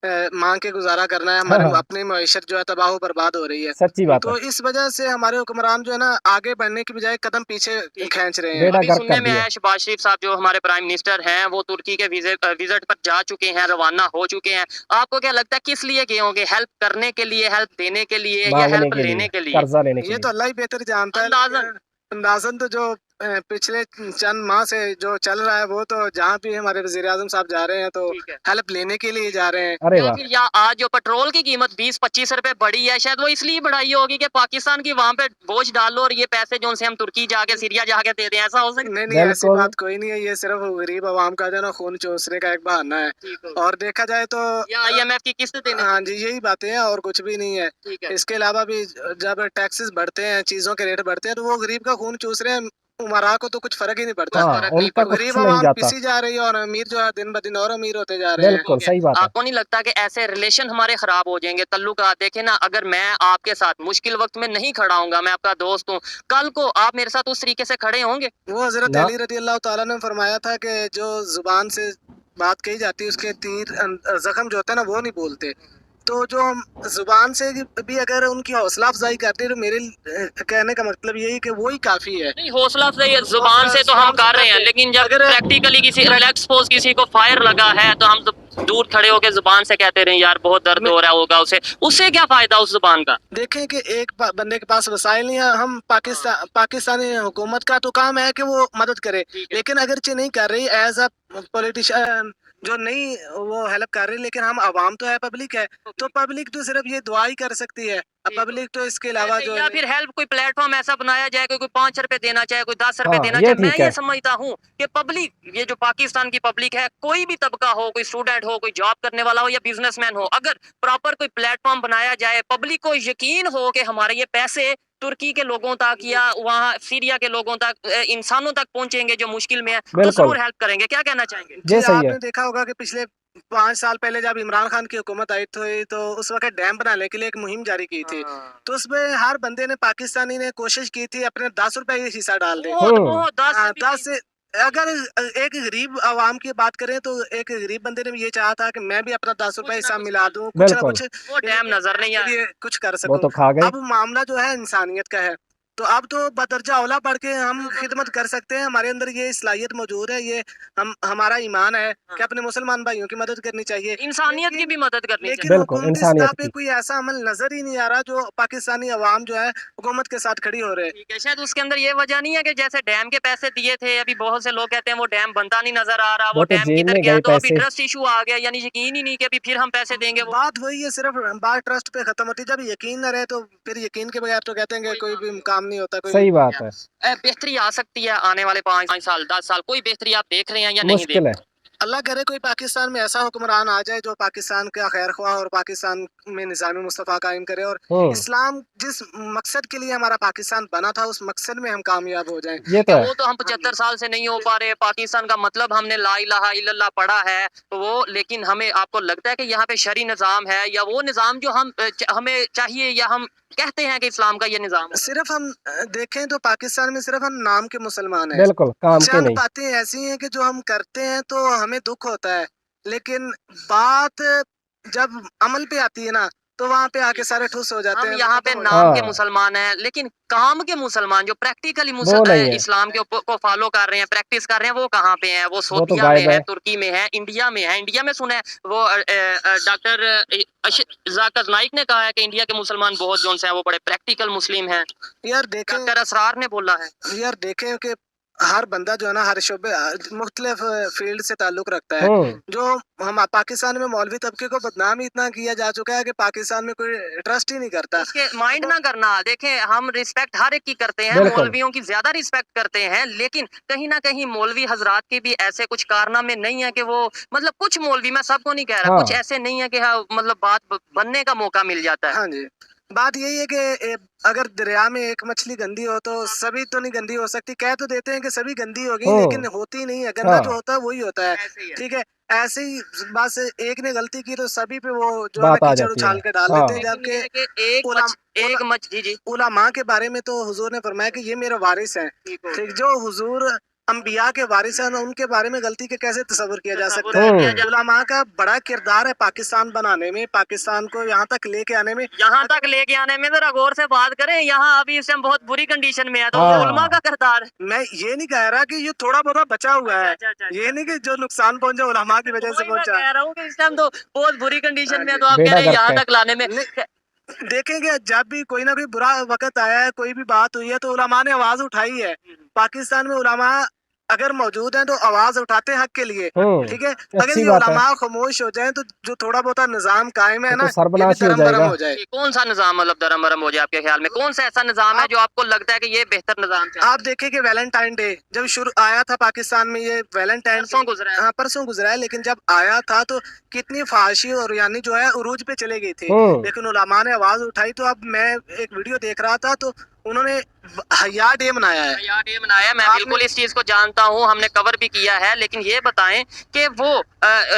मांग के गुजारा करना है, हाँ, हमारी हाँ, अपनी मईशत जो है तबाह बर्बाद हो रही है। सच्ची बात है। तो इस वजह से हमारे हुक्मरान जो है ना आगे बढ़ने की बजाय कदम पीछे ठीक है। खींच रहे हैं। बेड़ा अभी गर्क सुनने कर में दिया। आया शहबाज शरीफ साहब जो हमारे प्राइम मिनिस्टर हैं वो तुर्की के विजिट पर जा चुके हैं, रवाना हो चुके हैं। आपको क्या लगता है किस लिए गए होंगे? हेल्प करने के लिए, हेल्प देने के लिए या माँगने हेल्प के लिए, लेने के लिए? कर्ज़ा लेने के ये लिए। तो अल्लाह ही बेहतर जानता है, अंदाजन। लेकिन अंदाजन तो जो पिछले चंद माह से जो चल रहा है वो तो जहाँ भी हमारे वजीर आजम साहब जा रहे हैं तो ठीक है। हेल्प लेने के लिए जा रहे हैं। अरे या वाह! फिर या आज जो पेट्रोल की कीमत 20-25 रुपए बढ़ी है, शायद वो इसलिए बढ़ाई होगी कि पाकिस्तान की वहां पे बोझ डालो और ये पैसे जो से हम तुर्की जाके सीरिया जाके दे दें, ऐसा हो सकता नहीं नहीं, ऐसी बिल्कुल। बात कोई नहीं है, ये सिर्फ गरीब आवाम का जो है ना खून चूसने का एक बहाना है। है? ठीक हो। और देखा जाए तो या IMF की किस्त देने हाँ के जी, लिए? यही बातें हैं और कुछ भी नहीं है। ठीक है। इसके अलावा भी जब टैक्सेस बढ़ते हैं, चीज़ों के रेट बढ़ते हैं, तो वो गरीब का खून चूस रहे हैं, उमरा को तो कुछ फ़र्क ही नहीं पड़ता। कुछ हाँ, फर्क नहीं उनका पड़ता। कुछ गरीब नहीं आवाम जाता। पिसी जा रही है और अमीर जो है दिन ब दिन और अमीर होते जा रहे हैं। हो बिल्कुल, गया। सही बात है। आपको नहीं लगता कि ऐसे रिलेशन हमारे खराब हो जाएंगे? तल्लुकात देखे ना, अगर मैं आपके साथ मुश्किल वक्त में नहीं खड़ा हूंगा, मैं आपका दोस्त हूँ, कल को आप मेरे साथ उस तरीके से खड़े होंगे? वो हज़रत ना अली रज़ी अल्लाह ताला ने फरमाया था कि जो ज़ुबान से बात कही जाती है उसके तीर ज़ख्म जो होता है ना वो नहीं बोलते। तो जो हम ज़ुबान से भी अगर उनकी हौसला अफ़ज़ाई करते हैं तो मेरे कहने का मतलब यही कि वो ही काफ़ी है। नहीं, हौसला अफजाई जुबान से तो हम कर रहे हैं, लेकिन जब अगर प्रैक्टिकली किसी लेट्स सपोज किसी को फायर लगा है तो हम तो दूर खड़े होकर जुबान से कहते रहे यार बहुत दर्द हो रहा होगा, उसे उससे क्या फायदा उस जुबान का? देखें कि एक बंदे के पास वसाइल नहीं है, हम पाकिस्तानी हुकूमत का तो काम है कि वो मदद करे, ठीक है। लेकिन अगरचे नहीं कर रही एज अ पॉलिटिशियन जो नहीं वो हेल्प कर रही, लेकिन हम आवाम तो है, पब्लिक है, तो पब्लिक तो सिर्फ ये दुआ ही कर सकती है। अब ठीक है। पब्लिक तो इसके अलावा ऐसे जो या फिर हेल्प कोई प्लेटफॉर्म ऐसा बनाया जाए कि कोई 5 रुपए देना चाहे, कोई 10 रुपए हाँ, देना ये चाहे। मैं ठीक ये है। समझता हूँ कि पब्लिक, ये जो पाकिस्तान की पब्लिक है, कोई भी तबका हो, कोई स्टूडेंट हो, कोई जॉब करने वाला हो या बिजनेसमैन हो, अगर प्रॉपर कोई प्लेटफॉर्म बनाया जाए, पब्लिक को यकीन हो कि हमारे ये पैसे तुर्की के लोगों तक या वहाँ सीरिया के लोगों तक, इंसानों तक पहुंचेंगे जो मुश्किल में है, तो बिल्कुल, जरूर हेल्प करेंगे। क्या कहना चाहेंगे? ये जी, सही है। आपने देखा होगा कि पिछले 5 साल पहले जब इमरान खान की हुकूमत आई थी तो उस वक्त डैम बनाने के लिए एक मुहिम जारी की थी। तो उसमें हर बंदे ने, पाकिस्तानी ने कोशिश की थी अपने 10 रुपए ही हिस्सा डाल दे। बहुत हुँ, बहुत 10 हाँ, से भी 10 से अगर एक गरीब आवाम की बात करें तो एक गरीब बंदे ने भी ये चाहा था कि मैं भी अपना 10 रुपए हिस्सा मिला दूं, कुछ ना बिल्कुल। कुछ वो टाइम नजर नहीं आया। लिए कुछ कर वो सकूं। तो खा गए। अब मामला जो है इंसानियत का है, तो अब तो बदर्जा औला बढ़ के हम खिदमत कर सकते हैं। हमारे अंदर ये सलाहियत मौजूद है, ये हमारा ईमान है कि अपने मुसलमान भाइयों की मदद करनी चाहिए, इंसानियत की भी मदद करनी चाहिए। लेकिन बिल्कुल, हुकूमती इंसानियत सतह पे की। कोई ऐसा अमल नजर ही नहीं आ रहा जो पाकिस्तानी अवाम जो है हुकूमत के साथ खड़ी हो रहे हैं। ठीक है, शायद उसके अंदर ये वजह नहीं है कि जैसे डैम के पैसे दिए थे, अभी बहुत से लोग कहते हैं वो डैम बनता नहीं नजर आ रहा, वो वो तो डैम जेब किधर में गया, गए तो अभी पैसे। ट्रस्ट इशू आ गया, यानी यकीन ही नहीं कि अभी फिर हम पैसे देंगे। वो बात वही है, सिर्फ बात ट्रस्ट पे खत्म होती है। जब यकीन न रहे तो फिर यकीन के बगैर तो कहते हैं कि कोई भी काम नहीं होता। कोई सही बात है। बेहतरी आ सकती है आने वाले 5 साल 10 साल, कोई बेहतरी आप देख रहे हैं या नहीं देख मुश्किल है। अल्लाह करे कोई पाकिस्तान में ऐसा हुक्मरान आ जाए जो पाकिस्तान का खैर ख्वाह और पाकिस्तान में निज़ाम मुस्तफ़ा कायम करे, और इस्लाम जिस मकसद के लिए हमारा पाकिस्तान बना था उस मकसद में हम कामयाब हो जाएं। ये तो है। वो तो हम 75 साल से नहीं हो पा रहे। पाकिस्तान का मतलब हमने ला इलाहा इल्लल्लाह पढ़ा है तो वो, लेकिन हमें आपको लगता है कि यहाँ पे शरी निज़ाम है या वो निज़ाम जो हमें चाहिए, या हम कहते हैं कि इस्लाम का ये निज़ाम है? सिर्फ हम देखें तो पाकिस्तान में सिर्फ हम नाम के मुसलमान हैं। बिल्कुल, काम के चंद नहीं। बातें ऐसी हैं कि जो हम करते हैं तो हमें दुख होता है, लेकिन बात जब अमल पे आती है ना तो वहाँ पे आके सारे ठुस हो जाते हम हैं। यहाँ पे खत्म हो नाम के हाँ। मुसलमान हैं, लेकिन काम के मुसलमान जो प्रैक्टिकली वो नहीं है। इस्लाम के को फॉलो कर रहे हैं, प्रैक्टिस कर रहे हैं, वो कहाँ पे हैं? वो वो तो सोतिया गायब में है, है। तुर्की में है, इंडिया में है। इंडिया में सुना है वो डॉक्टर जाकिर नाइक ने कहा है कि इंडिया के मुसलमान बहुत जोन से हैं वो बड़े प्रैक्टिकल मुस्लिम हैं। यार देखें, डॉक्टर असरार ने बोला है। यार देखें कि हर बंदा जो है ना हर शोबे मुख्तलिफ फील्ड से ताल्लुक रखता है। जो हम पाकिस्तान में मौलवी तबके को बदनाम ही इतना किया जा चुका है कि पाकिस्तान में कोई ट्रस्ट ही नहीं करता। उसके माइंड ना करना। देखें, हम रिस्पेक्ट हर एक की करते हैं, बिल्कुल। मौलवियों की ज्यादा रिस्पेक्ट करते हैं, लेकिन कहीं ना कहीं मौलवी हजरात के भी ऐसे कुछ कारनामे नहीं है कि वो, मतलब कुछ मौलवी, मैं सबको नहीं कह रहा, हाँ। कुछ ऐसे नहीं है कि हाँ, मतलब बात बनने का मौका मिल जाता है। हाँ जी, बात यही है कि अगर दरिया में एक मछली गंदी हो तो सभी तो नहीं गंदी हो सकती। कह तो देते हैं कि सभी गंदी होगी, लेकिन होती नहीं है। गंदा जो होता है वही होता है। ऐसे ही है। ठीक है, ऐसे ही बस एक ने गलती की तो सभी पे वो जो है बात ना आ कीचड़ जाती उछाल है। के डाल हाँ। देते हैं। लेकिन ये है जबकि कि जी जी उलमा के बारे में तो हुजूर ने फरमाया कि ये मेरे वारिस हैं। ठीक, जो हुजूर अंबिया के वारिस हैं उनके बारे में गलती के कैसे तस्वर किया जा सकता है। उलमा का बड़ा किरदार है पाकिस्तान बनाने में, पाकिस्तान को यहाँ तक लेके आने में। यहाँ तक लेके आने में जरा गौर से बात करें। यहाँ अभी इस टाइम बहुत बुरी कंडीशन में है, तो हाँ। उलमा का किरदार है। मैं ये नहीं कह रहा कि ये थोड़ा बहुत बचा हुआ है, अच्छा। ये नहीं कि जो नुकसान पहुंचा उलमा की वजह से वही मैं पहुंचा। कह रहा हूँ कि इस टाइम तो बहुत बुरी कंडीशन में है, तो आप बेड़ा कह रहे हैं यहाँ गर्क है। तक लाने में। देखेंगे जब भी कोई ना कोई बुरा वक्त आया है, कोई भी बात हुई है तो उलमा ने आवाज उठाई है। पाकिस्तान में उलमा अगर मौजूद हैं तो आवाज उठाते हैं हक के लिए। ठीक है, अगर अच्छी ये बात है। उलमा खामोश हो जाए तो जो थोड़ा बहुत निजाम कायम है वो ना, तो ये भी सर्वनाश ही हो धर्म भरम जाएगा। हो जाए। कौन सा निजाम मतलब धर्म भरम हो जाए आपके ख्याल में? कौन सा ऐसा निजाम है जो आपको लगता है कि ये बेहतर निजाम है? आप देखें कि वैलेंटाइन डे जब शुरू आया था पाकिस्तान में, ये वैलेंटाइन परसों गुजरा है। हाँ परसों गुजरा है, लेकिन जब आया था तो कितनी फाशी और यानी जो है उरूज पे चले गई थी, लेकिन उलमा ने आवाज उठाई। तो अब मैं एक वीडियो देख रहा था तो उन्होंने हया डे मनाया है। हया डे मनाया, मैं बिल्कुल इस चीज को जानता हूँ, हमने कवर भी किया है। लेकिन ये बताएं कि वो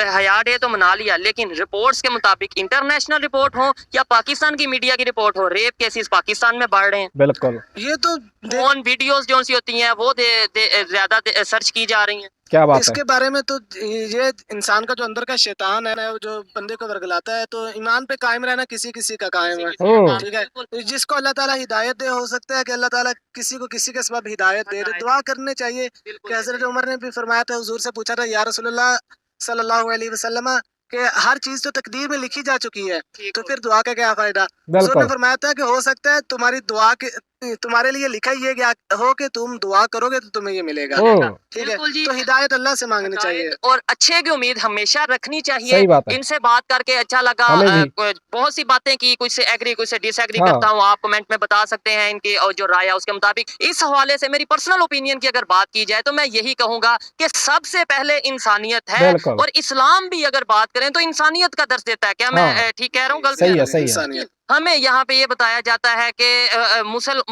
हया डे तो मना लिया, लेकिन रिपोर्ट्स के मुताबिक, इंटरनेशनल रिपोर्ट हो या पाकिस्तान की मीडिया की रिपोर्ट हो, रेप केसेस पाकिस्तान में बढ़ रहे हैं। बिल्कुल। ये तो फोन वीडियोस जो सी होती हैं वो ज्यादा सर्च की जा रही हैं। क्या बात है। इसके बारे में तो ये इंसान का जो अंदर का शैतान है ना, जो बंदे को वर्गलाता है, तो ईमान पे कायम रहना किसी किसी का कायम है। ठीक है, तो जिसको अल्लाह ताला हिदायत दे, हो सकता है कि अल्लाह ताला किसी को किसी के सबब हिदायत दे। दुआ करने चाहिए कि हजरत उमर ने भी फरमाया था, हुजूर से पूछा था या रसूलुल्लाह सल्लल्लाहु अलैहि वसल्लम कि हर चीज तो तकदीर में लिखी जा चुकी है, तो फिर दुआ का क्या फायदा। हुजूर ने फरमाया था कि हो सकता है तुम्हारी दुआ के तुम्हारे लिए लिखा ये गया हो कि तुम दुआ करोगे तो तुम्हें ये मिलेगा। ठीक है, तो हिदायत अल्लाह से मांगनी चाहिए और अच्छे की उम्मीद हमेशा रखनी चाहिए। सही बात है। इनसे बात करके अच्छा लगा। बहुत सी बातें की, कुछ से एग्री कुछ से डिसएग्री करता हूँ। आप कमेंट में बता सकते हैं इनकी और जो राय है उसके मुताबिक। इस हवाले से मेरी पर्सनल ओपिनियन की अगर बात की जाए तो मैं यही कहूंगा कि सबसे पहले इंसानियत है, और इस्लाम भी अगर बात करें तो इंसानियत का दर्ज देता है। क्या मैं ठीक कह रहा हूँ? गलत सही है, सही है। इंसानियत। हमें यहाँ पे ये बताया जाता है कि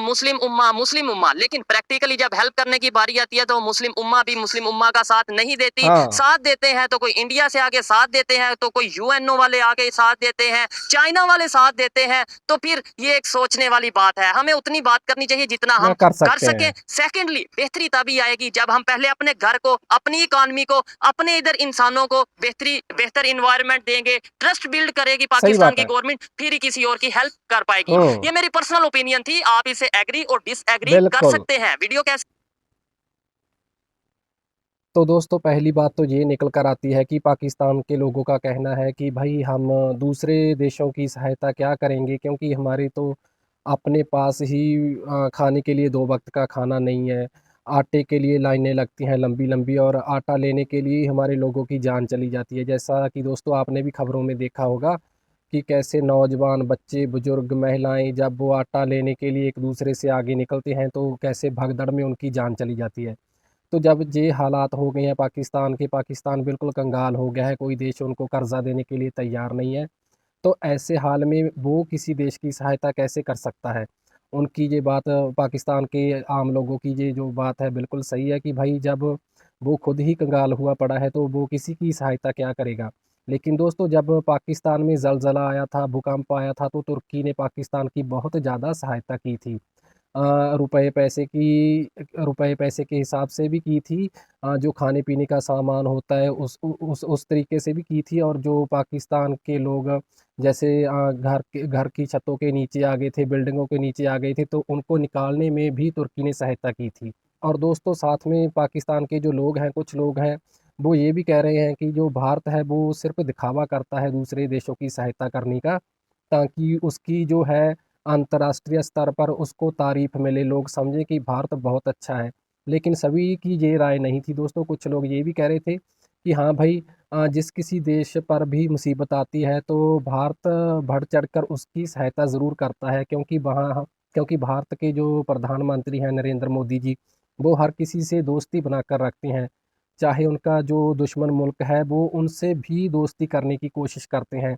मुस्लिम उम्मा, लेकिन प्रैक्टिकली जब हेल्प करने की बारी आती है तो मुस्लिम उम्मा भी मुस्लिम उम्मा का साथ नहीं देती। हाँ। साथ देते हैं तो कोई इंडिया से आके साथ देते हैं, तो कोई यूएनओ वाले आके साथ देते हैं, चाइना वाले साथ देते हैं। तो फिर ये एक सोचने वाली बात है। हमें उतनी बात करनी चाहिए जितना हम कर कर सकते सके। हैं। सेकेंडली, बेहतरी तभी आएगी जब हम पहले अपने घर को, अपनी इकॉनमी को, अपने इधर इंसानों को बेहतर इन्वायरमेंट देंगे, ट्रस्ट बिल्ड करेगी सही पाकिस्तान बात की है। गवर्नमेंट, फिर ही किसी और की हेल्प कर पाएगी। हम्म। ये मेरी पर्सनल ओपिनियन थी, आप इसे एग्री और डिसएग्री कर बिल्कुल। सकते हैं। वीडियो कैसे तो दोस्तों पहली बात तो ये निकल कर आती है कि पाकिस्तान के लोगों का कहना है कि भाई हम दूसरे देशों की सहायता क्या करेंगे, क्योंकि हमारे तो अपने पास ही खाने के लिए 2 वक्त का खाना नहीं है। आटे के लिए लाइनें लगती हैं लंबी-लंबी, और आटा लेने के लिए हमारे लोगों की जान चली जाती है। जैसा कि दोस्तों आपने भी खबरों में देखा होगा कि कैसे नौजवान, बच्चे, बुजुर्ग, महिलाएं जब वो आटा लेने के लिए एक दूसरे से आगे निकलते हैं तो कैसे भगदड़ में उनकी जान चली जाती है। तो जब ये हालात हो गए हैं पाकिस्तान के, पाकिस्तान बिल्कुल कंगाल हो गया है, कोई देश उनको कर्ज़ा देने के लिए तैयार नहीं है। तो ऐसे हाल में वो किसी देश की सहायता कैसे कर सकता है? उनकी ये बात, पाकिस्तान के आम लोगों की ये जो बात है बिल्कुल सही है कि भाई जब वो खुद ही कंगाल हुआ पड़ा है तो वो किसी की सहायता क्या करेगा? लेकिन दोस्तों जब पाकिस्तान में ज़लज़ला आया था, भूकंप आया था, तो तुर्की ने पाकिस्तान की बहुत ज़्यादा सहायता की थी। रुपए पैसे के हिसाब से भी की थी, जो खाने-पीने का सामान होता है उस तरीके से भी की थी, और जो पाकिस्तान के लोग जैसे घर की छतों के नीचे आ गए थे, बिल्डिंगों के नीचे आ गए थे, तो उनको निकालने में भी तुर्की ने सहायता की थी। और दोस्तों साथ में पाकिस्तान के जो लोग हैं, कुछ लोग हैं, वो ये भी कह रहे हैं कि जो भारत है वो सिर्फ़ दिखावा करता है दूसरे देशों की सहायता करने का, ताकि उसकी जो है अंतर्राष्ट्रीय स्तर पर उसको तारीफ़ मिले, लोग समझें कि भारत बहुत अच्छा है। लेकिन सभी की ये राय नहीं थी दोस्तों, कुछ लोग ये भी कह रहे थे कि हाँ भाई, जिस किसी देश पर भी मुसीबत आती है तो भारत बढ़-चढ़कर उसकी सहायता ज़रूर करता है, क्योंकि भारत के जो प्रधानमंत्री हैं नरेंद्र मोदी जी, वो हर किसी से दोस्ती बनाकर रखते हैं। चाहे उनका जो दुश्मन मुल्क है वो उनसे भी दोस्ती करने की कोशिश करते हैं।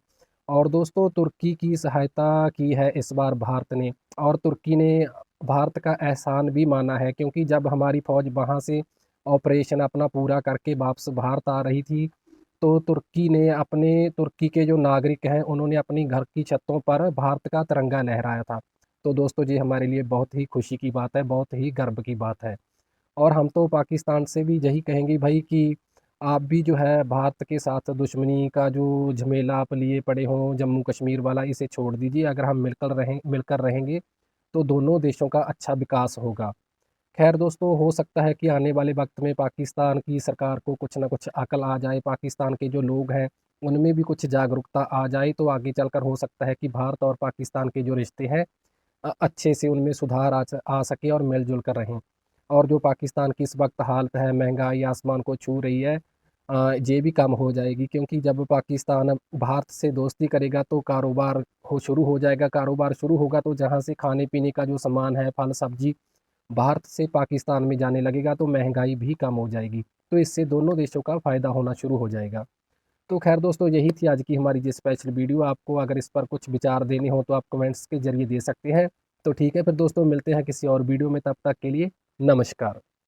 और दोस्तों तुर्की की सहायता की है इस बार भारत ने, और तुर्की ने भारत का एहसान भी माना है, क्योंकि जब हमारी फ़ौज वहाँ से ऑपरेशन अपना पूरा करके वापस भारत आ रही थी, तो तुर्की के जो नागरिक हैं उन्होंने अपनी घर की छतों पर भारत का तिरंगा लहराया था। तो दोस्तों ये हमारे लिए बहुत ही खुशी की बात है, बहुत ही गर्व की बात है। और हम तो पाकिस्तान से भी यही कहेंगे भाई कि आप भी जो है भारत के साथ दुश्मनी का जो झमेला आप लिए पड़े हों जम्मू कश्मीर वाला, इसे छोड़ दीजिए। अगर हम मिलकर रहेंगे तो दोनों देशों का अच्छा विकास होगा। खैर दोस्तों, हो सकता है कि आने वाले वक्त में पाकिस्तान की सरकार को कुछ ना कुछ अकल आ जाए, पाकिस्तान के जो लोग हैं उनमें भी कुछ जागरूकता आ जाए, तो आगे चलकर हो सकता है कि भारत और पाकिस्तान के जो रिश्ते हैं अच्छे से उनमें सुधार आ सके और मिलजुल कर रहें। और जो पाकिस्तान की इस वक्त हालत है, महंगाई आसमान को छू रही है, ये भी कम हो जाएगी, क्योंकि जब पाकिस्तान भारत से दोस्ती करेगा तो कारोबार शुरू हो जाएगा। कारोबार शुरू होगा तो जहाँ से खाने पीने का जो सामान है, फल सब्जी भारत से पाकिस्तान में जाने लगेगा, तो महंगाई भी कम हो जाएगी। तो इससे दोनों देशों का फ़ायदा होना शुरू हो जाएगा। तो खैर दोस्तों, यही थी आज की हमारी ये स्पेशल वीडियो। आपको अगर इस पर कुछ विचार देने हो तो आप कमेंट्स के ज़रिए दे सकते हैं। तो ठीक है फिर दोस्तों, मिलते हैं किसी और वीडियो में, तब तक के लिए नमस्कार।